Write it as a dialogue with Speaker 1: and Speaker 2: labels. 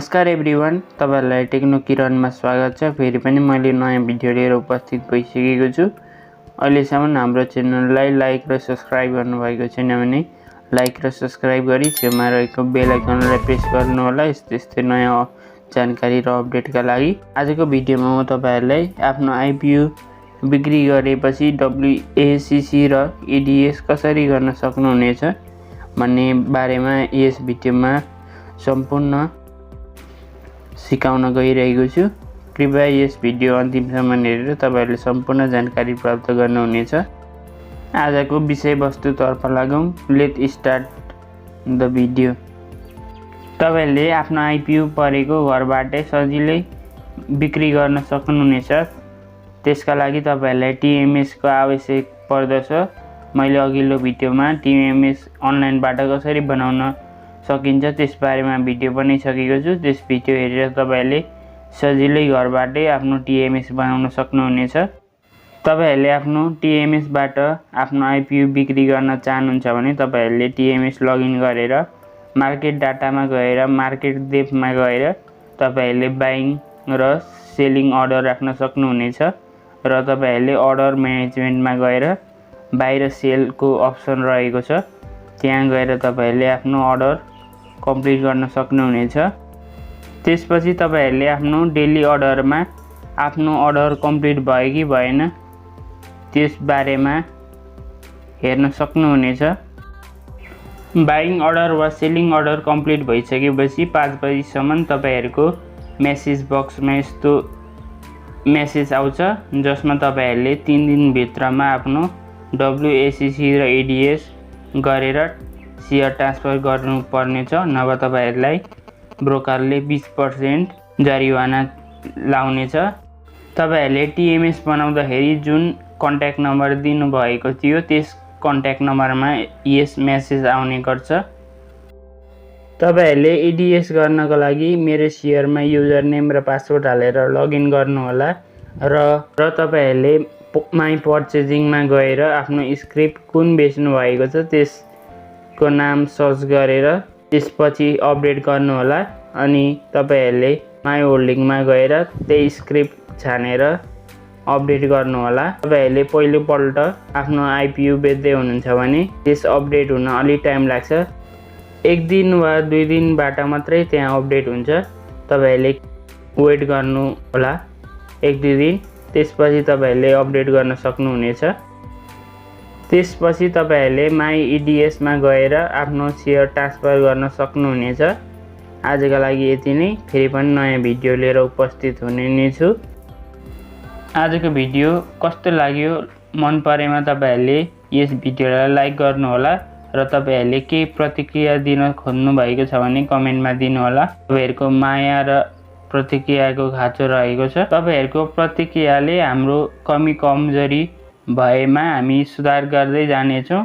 Speaker 1: नमस्कार एभ्रिवान, तपाईहरुलाई टेक्नो किरणमा स्वागत छ। फेरि पनि मैले नयाँ भिडियो लिएर उपस्थित भइसकेको छु। अहिलेसम्म हाम्रो च्यानललाई लाइक र सब्स्क्राइब गर्नुभएको छैन भने लाइक र सब्स्क्राइब गरी छेउमा रहेको बेल आइकनलाई प्रेस गर्नु होला यस्तै नयाँ जानकारी र अपडेटका लागि। आजको भिडियोमा म तपाईहरुलाई आफ्नो IPO बिक्री गरेपछि WACC र EDIS कसरी गर्न सक्नुहुनेछ भन्ने बारेमा यस भिडियोमा सम्पूर्ण सिकाउन गइरहेको छु। कृपया यस भिडियो अन्तिमसम्म हेरेर तपाईहरुले सम्पूर्ण जानकारी प्राप्त गर्नुहुनेछ। आजको विषयवस्तुतर्फ लागौं। Let start the video. तपाईहरुले आफ्नो IPO परेको घरबाटै सजिलै बिक्री गर्न सक्नुहुनेछ। त्यसका लागि तपाईहरुलाई TMS को आवश्यक पर्दछ। मैले अघिल्लो भिडियोमा TMS अनलाइनबाट कसरी बनाउन सकिन्छ त्यस बारेमा भिडियो बनाइसकेको छु। त्यस भिडियो हेरेर तपाईहरुले सजिलै घरबाटै आफ्नो TMS बनाउन सक्नुहुनेछ। तपाईहरुले आफ्नो TMS बाट आफ्नो IPO बिक्री गर्न चाहनुहुन्छ भने तपाईहरुले TMS लगइन गरेर मार्केट डाटामा गएर मार्केट डेप्थमा गएर तपाईहरुले बाइङ र सेलिङ अर्डर राख्न सक्नुहुनेछ र तपाईहरुले अर्डर म्यानेजमेन्टमा गएर बाहिर सेलको अप्सन रहेको छ त्यहाँ गएर तपाईहरुले आफ्नो अर्डर कम्प्लिट गर्न सक्नुहुनेछ। त्यसपछि तपाईहरुले आफ्नो डेली अर्डरमा आफ्नो अर्डर कम्प्लिट भयो कि भएन त्यस बारेमा हेर्न सक्नुहुनेछ। बाइङ अर्डर वा सेलिङ अर्डर कम्प्लिट भइसकेपछि 5 बजेसम्म तपाईहरुको मेसेज बक्समा यस्तो मेसेज आउँछ जसमा तपाईहरुले 3 दिन भित्रमा आफ्नो WACC र EDIS गरेर सेयर ट्रान्सफर गर्नुपर्ने छ, नभए तपाईहरुलाई ब्रोकरले 20% जरिवाना लाउनेछ। तपाईहरुले TMS बनाउँदाखेरि जुन कन्ट्याक्ट नम्बर दिनु भएको थियो त्यस कन्ट्याक्ट नम्बरमा यस मेसेज आउने गर्छ। तपाईहरुले EDIS गर्नको लागि मेरोशेयरमा युजर नेम र पासवर्ड हालेर लगइन गर्नु होला र तपाईहरुले माई पर्चेजिङमा गएर आफ्नो स्क्रिप्ट कुन बेच्नु भएको छ त्यसको नाम सर्च गरेर त्यसपछि अपडेट गर्नु होला अनि तपाईहरुले माई होल्डिङमा गएर त्यही स्क्रिप्ट छानेर अपडेट गर्नु होला। तपाईहरुले पहिलो पल्ट आफ्नो IPO बेच्दै हुनुहुन्छ भने त्यस अपडेट हुन अलि टाइम लाग्छ। 1 दिन वा 2 दिनबाट मात्रै त्यहाँ अपडेट हुन्छ। तपाईहरुले वेट गर्नु होला 1-2 दिन, त्यसपछि तपाईहरुले अपडेट गर्न सक्नुहुनेछ। त्यसपछि तपाईहरुले माई EDIS मा गएर आफ्नो सेयर ट्रान्सफर गर्न सक्नुहुनेछ। आजका लागि यति नै। फेरि पनि नयाँ भिडियो लिएर उपस्थित हुने नै छु। आजको भिडियो कस्तो लाग्यो मन परेमा तपाईहरुले यस भिडियोलाई लाइक गर्नु होला र तपाईहरुले के प्रतिक्रिया दिन खोज्नु भएको छ भने कमेन्टमा दिनु होला। तपाईहरुको माया र प्रतिक्रियाको खाँचो रहेको छ। तपाईहरुको प्रतिक्रियाले हाम्रो कमी कमजोरी भएमा हामी सुधार गर्दै जानेछौँ।